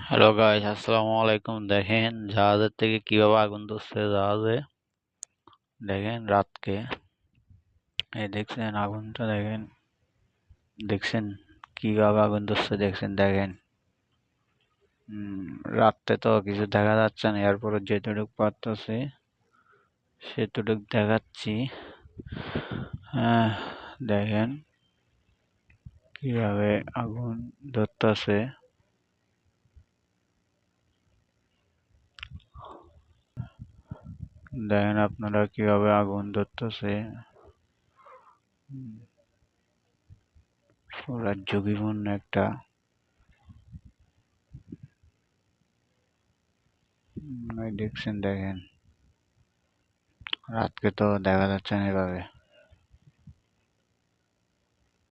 Hello guys, আসসালামু আলাইকুম। দেখেন জাহাজের থেকে কিভাবে আগুন ধরছে জাহাজে। দেখেন রাতকে, এই দেখছেন আগুনটা, দেখছেন কিভাবে আগুন ধরছে, দেখেন। হম রাত্রে তো কিছু দেখা যাচ্ছে না, এরপরে যেটুক পারতেছে সেটুক দেখাচ্ছি। হ্যাঁ, দেখেন কিভাবে আগুন ধরতেছে। দেখেন আপনারা কিভাবে আগুন ধরতেছে। পুরা ঝুঁকিপূর্ণ একটা। দেখছেন, দেখেন রাতকে তো দেখা যাচ্ছে না এভাবে।